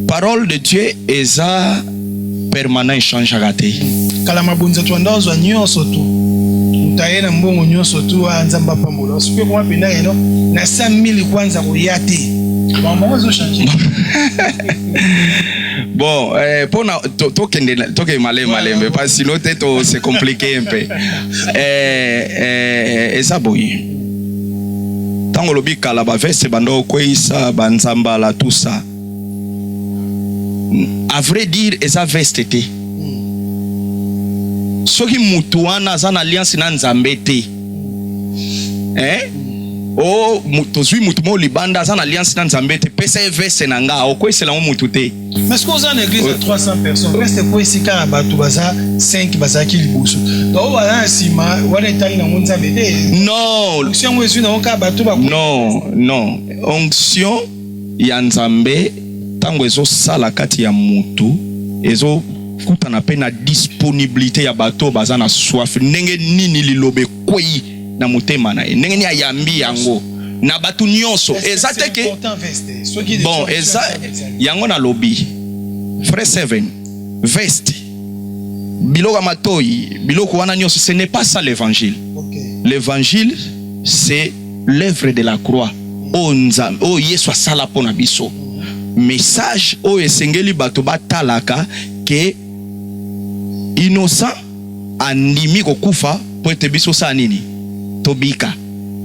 Parole de Dieu est ça permanent change à rater. Kalama bonza tu anda zo nyonso tu. Utaena mbongo nyonso tu anzamba pambola. Sipe kwa penda eno na 5000 kwanza kuyate. Mbongo zo changer. Bon, pour toke malembe parce que sinon c'est compliqué un peu. Et ça boy. Tango lobi kala ba veste bando koisa banzamba la tout ça. À vrai dire, esa veste te. Soki mutu wana za na alliance na Nzambe te. Oh, tozui mutu mo libanda za na alliance na Nzambe te. Pesa veste na nga, okwesela mo mutu te. Mais est-ce qu'on a une église de 300 personnes? Reste quoi ici quand batu baza 5 baza ki libusu. Donc voilà sima, wala tali na Nzambe te. Non. Onction mo ezu na oka batu ba. Non. Onction ya Nzambe tango ezo sala kati ya mutu ezo kutana pe na disponibilité ya bato baza na soif ndenge nini lilobe kwei na motema na ye ndenge ni ayambi yango na batu nyonso eza te ke bon eza yango na lobi frère 7 veste biloko matoi biloko wana nyonso ce n'est pas ça l'évangile. L'évangile c'est l'œuvre de la croix o Yesu asala pona biso. Message o esengeli bato batalaka ke innocent andimi kokufa po ete biso sa nini tobika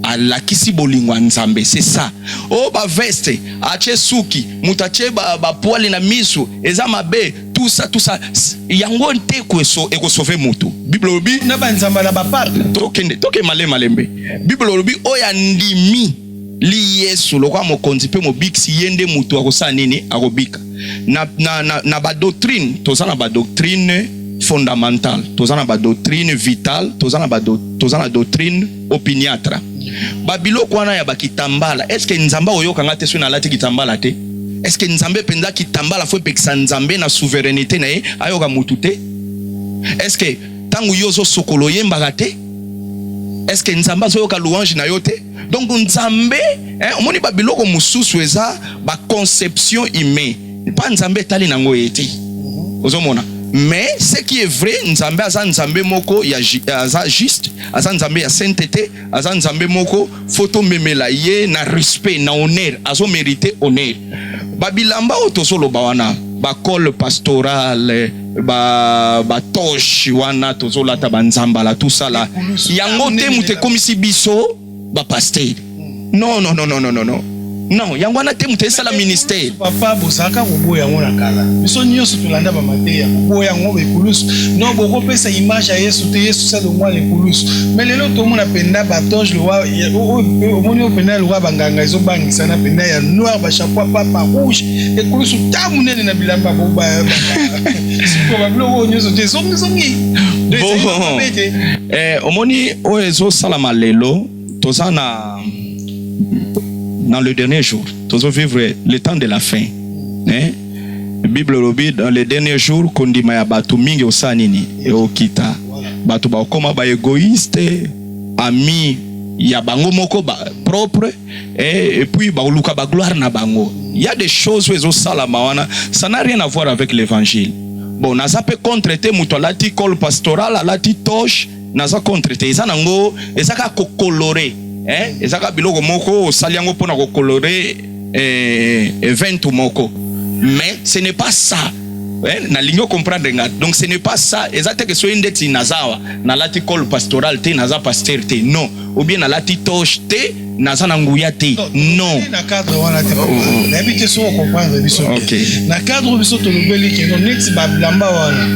alakisi bolingo Nzambe. C'est ça. O ba veste ache suki mutache ba poali na miso eza mabe tout ça yango nte kweso ekosove mutu. Bible obi na banzamba na baparte toke malembe. Bible obi o ya ndimi li Yesu lokwa mokonzi pe mobiksi yende mutu akosa nini akobika na ba doctrine tozana ba doctrine fondamentale tozana ba doctrine vitale tozana na doctrine opiniâtre ba biloko wana ya bakitambala. Est-ce que Nzamba oyoka ngate so na lati kitambala te? Est-ce que Nzambe penza kitambala fo pekisa Nzambe na souveraineté na ye ayoka mutu te? Est-ce que tangu yozo sokolo yembaka te? Est-ce que Nzamba zoyoka louange na yo te? Donc Nzambe omoni ba biloko mususu eza ba conception humaine pas Nzambe tali nango ete ozomona. Mais ce qui est vrai, Nzambe aza Nzambe moko ya aza juste, aza Nzambe ya sainteté, aza Nzambe moko photo memela ye na respect na honneur, azo mériter honneur. Babilamba otosolo bawana, ba col pastoral, ba toche wana tozola ta banzamba la tout ça là. Yango te mute komisi biso ba pasteur. Non. Non, yangwana te mutesa la ministère. Papa bosaka koboya ngona kala. Biso nyonso tulanda ba mateya koboya ngo ekulusu. Non boko pesa image ya Yesu te Yesu sa longwa lekulusu. Mais lelo to mona penda ba toge lwa omoni openda lwa banganga ezo bangisa na penda ya noir ba chapeau papa rouge ekulusu tamu nene na bilamba bo ba. Siko ba bloko nyonso te zongi. Omoni o ezo salama lelo tozana dans le dernier jour, nous allons vivre le temps de la fin. La Bible dit dans les derniers jours, qu'on dit maya batu mingi osanini e okita. Batu ba koma ba égoïste, ami ya bango moko ba propre et puis ba luka ba gloire na bango. Il y a des choses où ezo sala mawana, ça n'a rien à voir avec l'évangile. Bon, naza pe contreter muto lati col pastoral, lati toche, naza contreter. Eza nango, eza ka coloré. Ezaka biloko moko saliango pona ko colorer event moko. Mais ce n'est pas ça na lingo comprendre nga. Donc ce n'est pas ça. Exactement que soit index nazawa na lati col pastoral te naza pasteur te. Non. Ou bien na lati toche te naza na nguya te. Non. Na cadre wana te. D'habitude so comprendre biso. OK. Na cadre biso to lobeli ke non net ba blamba wana.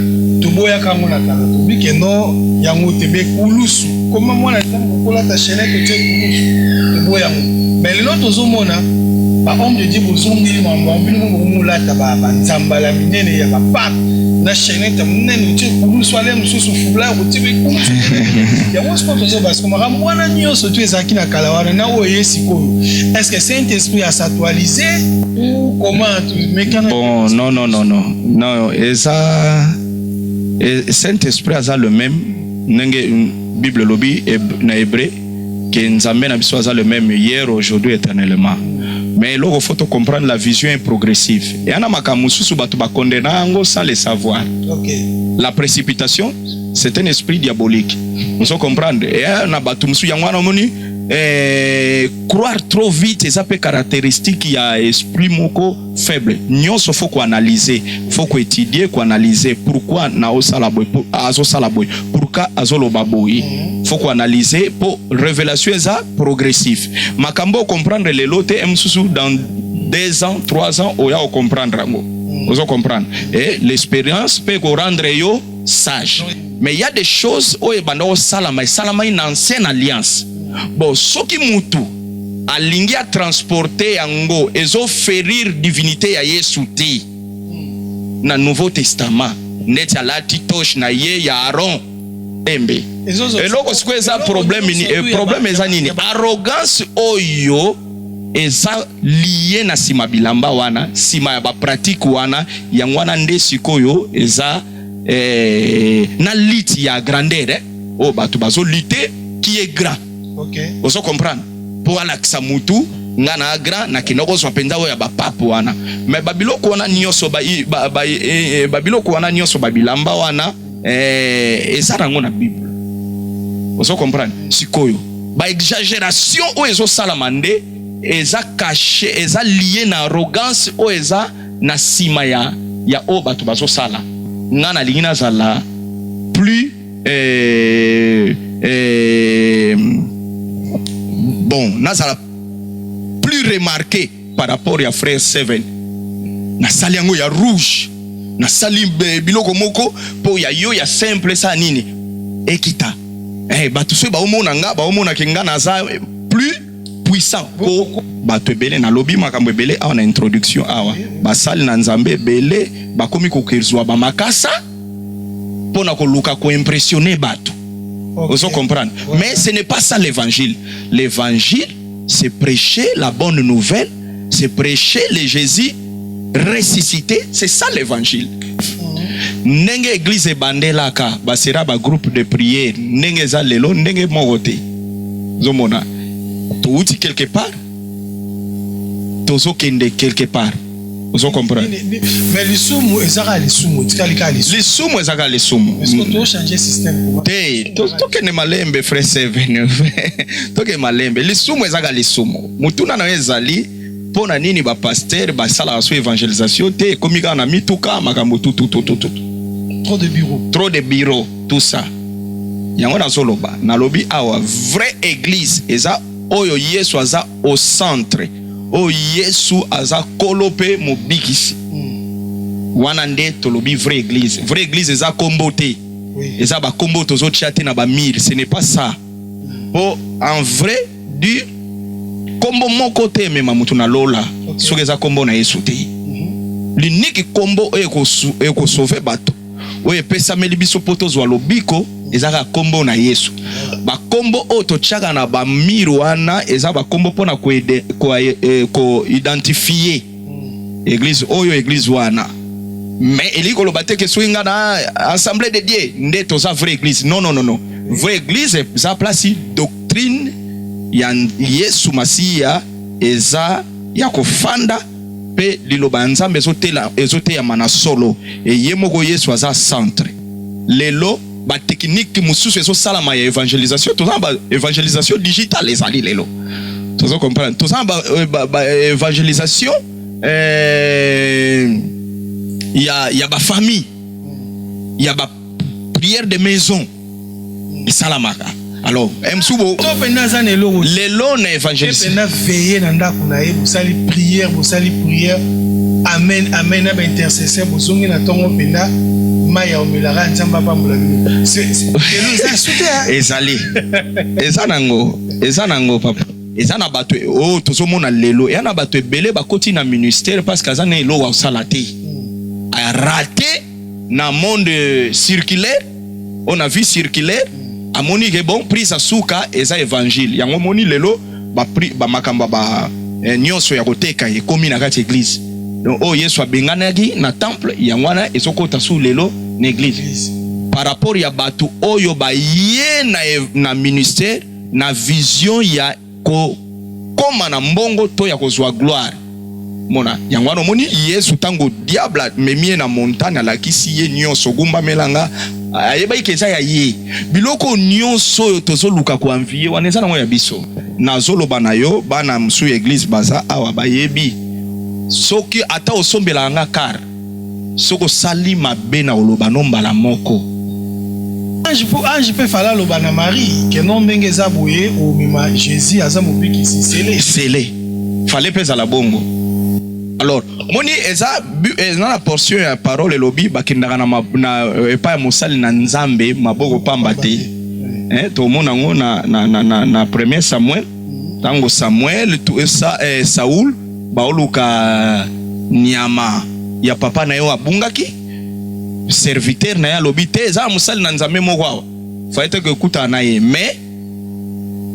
To boya kango na kala. To bi ke non yango te be kulusu. Comment moi na tango kola ta chaîne to te kulusu. To boya ngo. Mais l'autre zo mona ba homme de Dieu bozongi mambo ambino mo lata ba nzambala minene ya ba pap na chaîne ta minene tu kulu swale mususu fula utibe kulu ya wose pas toujours parce que mara mwana nyoso tu ezaki na kalawana na oye sikoyo est-ce que Saint-Esprit a s'actualisé ou comment mécanique? Bon non eza Saint-Esprit a le même nenge Bible lobby na hébreu que nzambe na biso a le même hier aujourd'hui éternellement. Mais il faut comprendre la vision est progressive. Et on a makamususu batu ba condamner sans le savoir. Okay. La précipitation, c'est un esprit diabolique. Nous faut comprendre. Et on a batu musu yangwana moni croire trop vite, ça peut caractéristique il y a esprit moko faible. Nyonso faut qu'on analyser, faut qu'on étudier, qu'on analyser pourquoi na osalaboy, azo salaboy, pourquoi azo lobaboy. Faut qu'on analyser pour révélation ça progressif. Makambo comprendre les lots msusu dans 2 ans, 3 ans, on va comprendre ngo. Vous comprendre. Et l'expérience peut qu'on rendre yo sage. Mais il y a des choses où ebando salama une ancienne alliance. Bon, ce qui mutu alingi a transporter yango ezo ferir divinité ya Yesu te na Nouveau Testament net ya lati toche na ye ya Aaron embe eloko sikweza problème eza nini arrogance oyo eza lié na sima bilamba wana sima ya ba pratique wana yango wana nde sikoyo eza na lit ya grandeur o batu bazo lutter qui est grand. Okay. Vous comprendre pour alakisa mutu ngana agra na kinoko so penza ya ba papo wana mais babiloko wana nyoso babiloko wana nyoso babilamba wana esarango na Bible. Vous comprendre sikoyo ba exagération o ezo salamande eza caché eza lié na arrogance o eza na sima ya o batu bazo sala ngana lingina zala plus bon, nazala plus remarqué par rapport à frère Seven. Na sali yango ya rouge, na sali biloko moko po ya yo ya simple sa nini. Ekita. Batu so ba omona nga, ba omona kenga na za plus puissant. Po batu ebele na lobi makambo ebele awa na introduction awa. Ba sali na nzambe ebele ba komi ko kerzwa ba makasa po na ko luka ko impressionner batu. Okay. Vous comprenez? Ouais. Mais ce n'est pas ça l'évangile. L'évangile, c'est prêcher la bonne nouvelle, c'est prêcher le Jésus ressuscité. C'est ça l'évangile. Nenge église bandela ka basera ba groupe de prière, nenge za lelo, nenge mogote. Zomona. Tu uti quelque part. Tozo kende quelque part. Vous comprenez? Mais les sumo ezaka les sumo, tikalika les sumo. Les sumo ezaka les sumo. Est-ce que tu as changé système? Toke ne malembe frère Seven. Toke malembe. Les sumo ezaka les sumo. Mutuna na ezali pona nini ba pasteur ba sala so évangélisation te komika na mituka makambo tout. Trop de bureaux. Trop de bureaux, tout ça. Yango na zoloba. Na lobi awa vraie église eza oyo Yesu aza au centre. O Yesu aza kolope mobikisi. Wana nde tolobi vraie église eza kombote. Eza ba kombo tozo chate na ba mire, ce n'est pas ça. Po en vrai du kombo moko te mema mutu na lola. Soki eza kombo na Yesu te. L'unique kombo eko sauver bato. Oye pesa melibiso poto zwa lobiko ezaka kombo na Yesu. Ba kombo oto chaka na ba mirwana eza ba kombo pona ko identifier église oyo église wana. Mais eliko lobate ke swinga na assemblée de Dieu nde toza vraie église. Non. Vraie église za place doctrine ya Yesu Masia eza ya kofanda pe liloba nzambe ezote ya mana solo e yemoko Yesu aza centre. Lelo ba technique mususu eso salama ya évangélisation tozamba évangélisation digitale ezali lelo. Tozo comprendre tozamba évangélisation il y a ba famille, il y a ba prière de maison. Et ça la marque. Alors, Msubo, l'élo n'est évangéliste. Veiller dans vous allez prière, amen, amen, intercesseur, vous allez na tongo pena, maya omelara nzamba pa mulabino. C'est ça soutien. Ezanango papa. Ezana batwe oh tozomona lelo, yana batwe belé bakoti na ministère parce que azana elo wa salate. A raté na monde circulaire, on a vu circulaire. Amoni ke bon prise à souka eza évangile yango moni lelo ba makamba ba nyonso ya koteka e komi na kati église donc oh Yesu abenganaki na temple yango wana ezokota sous lelo na église par rapport ya batu oyo ba ye na ministère na vision ya ko koma na mbongo to ya kozwa gloire mona yango wana moni Yesu tango diable memie na montagne la kisi ye nyonso gumba melanga ayeba ikeza ya ye biloko nyonso yo tozoluka ko envier waneza na ya biso nazoloba na yo bana msu église baza awa bayebi soki ata osombela nga kar soko sali mabe na oloba nombala moko ange peut fala loba na Marie que non ndenge za boye o mima Jésus aza mobiki scellé fallait pesa la bongo. Alors, moni eza la portion ya parole lobby bakindaka na epa mosali na nzambe maboko pambate. To mona ngo na premier Samuel, tango Samuel tu Saul baoluka nyama ya papa na yo abungaki serviteur na ya lobby te eza mosali na nzambe moko. Faite que kuta na ye mais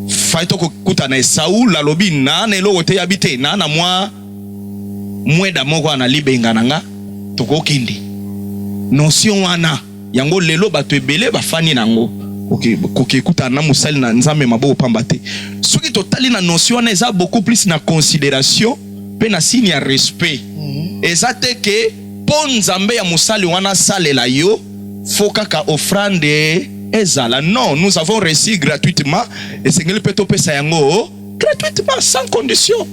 faite ko kuta na Saul la lobby na eloko te habité na moi mweda moko ana libenga nanga tokokindi notion wana yango lelo bato ebele bafani nango kokekuta na musali na nzambe maboko pamba te soki totali na notion wana eza beaucoup plus na considération pe na signe ya respect eza te ke po nzambe ya musali wana salela yo fo kaka offrande ezala non nous avons reçu gratuitement et sengeli pe topesa yango gratuitement sans condition.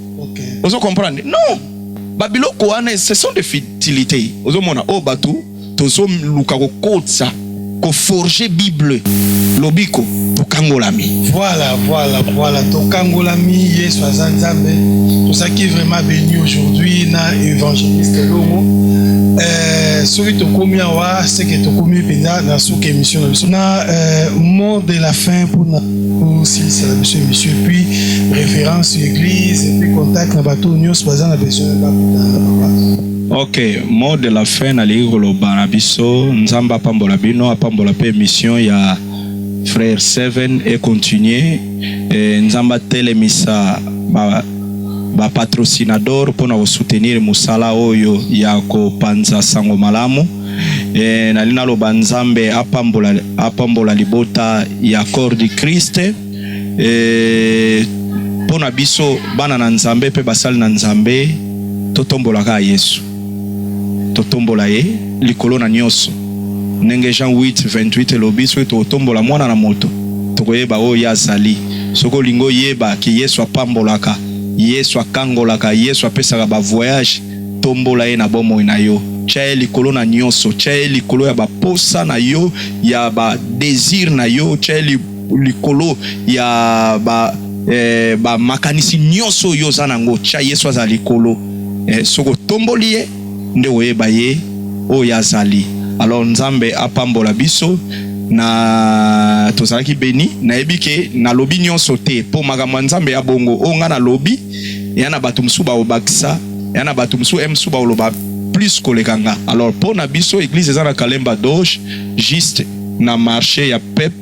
Vous comprenez? Non. Babiloko wana ce sont des futilités. Ozomona o batu tozo luka ko kotsa ko forger Bible lobiko to kangolami. Voilà to kangolami Yesu azanzambe. Tout ça qui est vraiment béni aujourd'hui na évangéliste Longo. Celui to komi awa c'est que to komi penda na sous émission na mot de la fin pour si c'est la monsieur puis référence sur l'église et puis contact na bateau news bazana besoin là. OK, mot de la fin na ligolo banabiso nzamba pambola bino apambola pe mission ya frère 7 et continuer nzamba telemisa ba patrocinador pour nous soutenir musala oyo ya ko panza sango malamu na lina lo banzambe apambola libota ya corps du Christ pona biso bana na nzambe pe basali na nzambe totombola ka Yesu totombola ye likolo na nyoso nenge Jean 8:28 lobiso totombola mwana na moto tokoyeba o yazali soko lingo yeba ki Yesu apambolaka Yesu akangolaka Yesu apesaka ba voyage tombola ye na bomo na yo cha likolo na nyoso cha likolo ya ba posa na yo ya ba désir na yo cha likolo ya ba makanisi nyoso yo zanango cha Yesu azali likolo soko tomboli ye nde oyeba ye o yazali. Alors nzambe apambola biso na tozalaki beni na ebike na lobi nyonso te po makambo nzambe ya bongo o nga na lobi yana bato musuba obakisa yana bato musu emsuba oloba plus kolekanga. Alors po na biso église ezana Kalemba Doge juste na marché ya Pep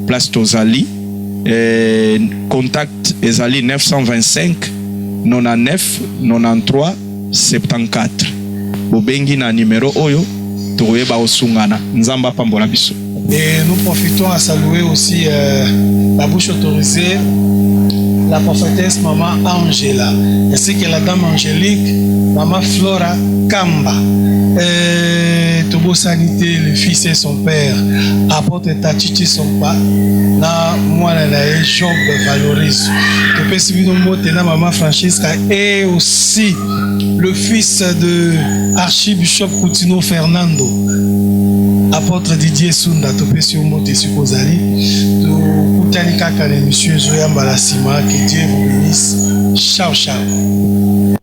place tozali contact ezali 925 99 93 74 bobengi na numéro oyo toyeba osungana nzamba pambola biso. Et nous profitons à saluer aussi la bouche autorisée, la prophétesse maman Angela, ainsi que la dame Angélique, maman Flora, Kamba, Tobo Sanité, le fils et son père, apporte Tachichi son pas, na moi la Job valorise. Tu peux suivre nos mots, tena maman Francesca, et aussi le fils de Archibishop Coutinho Fernando, apôtre Didier Sunda, tu peux suivre nos mots, tu supposali, tu Koutani Kaka, les messieurs Zoya Mbalasima, que Dieu vous bénisse. Ciao, ciao.